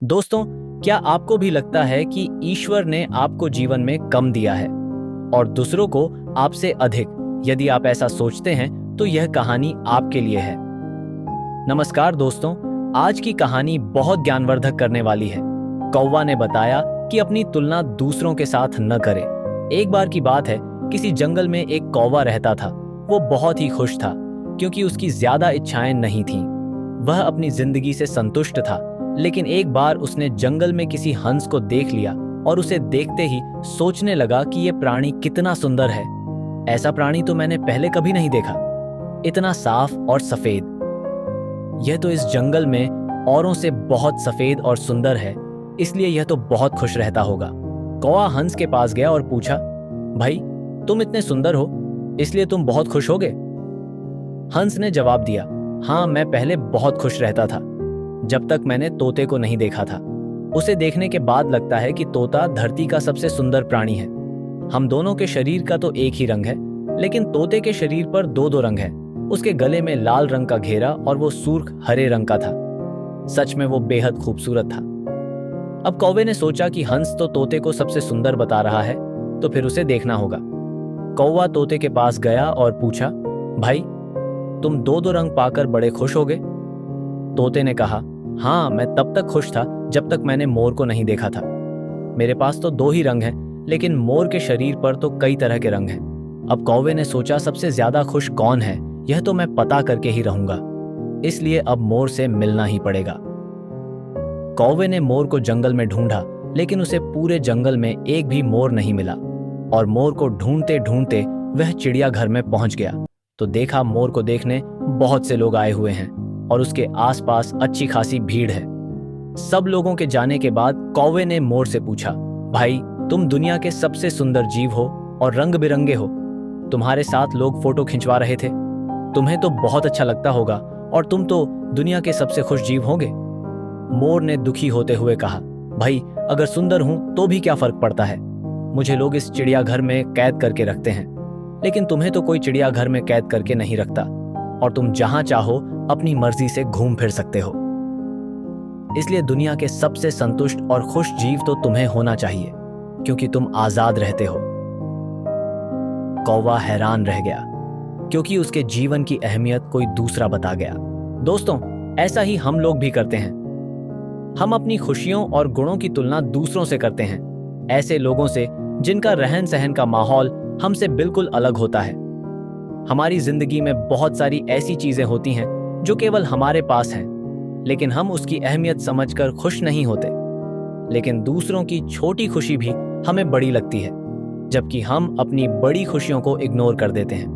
दोस्तों, क्या आपको भी लगता है कि ईश्वर ने आपको जीवन में कम दिया है और दूसरों को आपसे अधिक? यदि आप ऐसा सोचते हैं तो यह कहानी आपके लिए है। नमस्कार दोस्तों, आज की कहानी बहुत ज्ञानवर्धक करने वाली है। कौवा ने बताया कि अपनी तुलना दूसरों के साथ न करें। एक बार की बात है, किसी जंगल में एक कौवा रहता था। वो बहुत ही खुश था क्योंकि उसकी ज्यादा इच्छाएं नहीं थीं। वह अपनी जिंदगी से संतुष्ट था। लेकिन एक बार उसने जंगल में किसी हंस को देख लिया और उसे देखते ही सोचने लगा कि यह प्राणी कितना सुंदर है। ऐसा प्राणी तो मैंने पहले कभी नहीं देखा, इतना साफ और सफेद। यह तो इस जंगल में औरों से बहुत सफेद और सुंदर है, इसलिए यह तो बहुत खुश रहता होगा। कौवा हंस के पास गया और पूछा, भाई, तुम इतने सुंदर हो, इसलिए तुम बहुत खुश होगे? हंस ने जवाब दिया, हाँ, मैं पहले बहुत खुश रहता था, जब तक मैंने तोते को नहीं देखा था। उसे देखने के बाद लगता है कि तोता धरती का सबसे सुंदर प्राणी है। हम दोनों के शरीर का तो एक ही रंग है, लेकिन तोते के शरीर पर दो दो रंग है। उसके गले में लाल रंग का घेरा और वो सुर्ख हरे रंग का था। सच में वो बेहद खूबसूरत था। अब कौवे ने सोचा कि हंस तो तोते को सबसे सुंदर बता रहा है, तो फिर उसे देखना होगा। कौवा तोते के पास गया और पूछा, भाई, तुम दो दो रंग पाकर बड़े खुश हो गए? तोते ने कहा, हाँ, मैं तब तक खुश था जब तक मैंने मोर को नहीं देखा था। मेरे पास तो दो ही रंग हैं, लेकिन मोर के शरीर पर तो कई तरह के रंग हैं। अब कौवे ने सोचा, सबसे ज्यादा खुश कौन है, यह तो मैं पता करके ही रहूंगा। इसलिए अब मोर से मिलना ही पड़ेगा। कौवे ने मोर को जंगल में ढूंढा, लेकिन उसे पूरे जंगल में एक भी मोर नहीं मिला। और मोर को ढूंढते ढूंढते वह चिड़ियाघर में पहुंच गया तो देखा मोर को देखने बहुत से लोग आए हुए हैं और उसके आसपास अच्छी खासी भीड़ है। सब लोगों के जाने के बाद कौवे ने मोर से पूछा, भाई, तुम दुनिया के सबसे सुंदर जीव हो और रंग बिरंगे हो। तुम्हारे साथ लोग फोटो खिंचवा रहे थे। तुम्हें तो बहुत अच्छा लगता होगा और तुम तो दुनिया के सबसे खुश जीव होंगे। मोर ने दुखी होते हुए कहा, भाई, अगर सुंदर हूं तो भी क्या फर्क पड़ता है? मुझे लोग इस चिड़ियाघर में कैद करके रखते हैं, लेकिन तुम्हें तो कोई चिड़ियाघर में कैद करके नहीं रखता और तुम जहां चाहो अपनी मर्जी से घूम फिर सकते हो। इसलिए दुनिया के सबसे संतुष्ट और खुश जीव तो तुम्हें होना चाहिए, क्योंकि तुम आजाद रहते हो। कौवा हैरान रह गया, क्योंकि उसके जीवन की अहमियत कोई दूसरा बता गया। दोस्तों, ऐसा ही हम लोग भी करते हैं। हम अपनी खुशियों और गुणों की तुलना दूसरों से करते हैं, ऐसे लोगों से जिनका रहन सहन का माहौल हमसे बिल्कुल अलग होता है। हमारी जिंदगी में बहुत सारी ऐसी चीजें होती हैं जो केवल हमारे पास हैं, लेकिन हम उसकी अहमियत समझकर खुश नहीं होते। लेकिन दूसरों की छोटी खुशी भी हमें बड़ी लगती है, जबकि हम अपनी बड़ी खुशियों को इग्नोर कर देते हैं।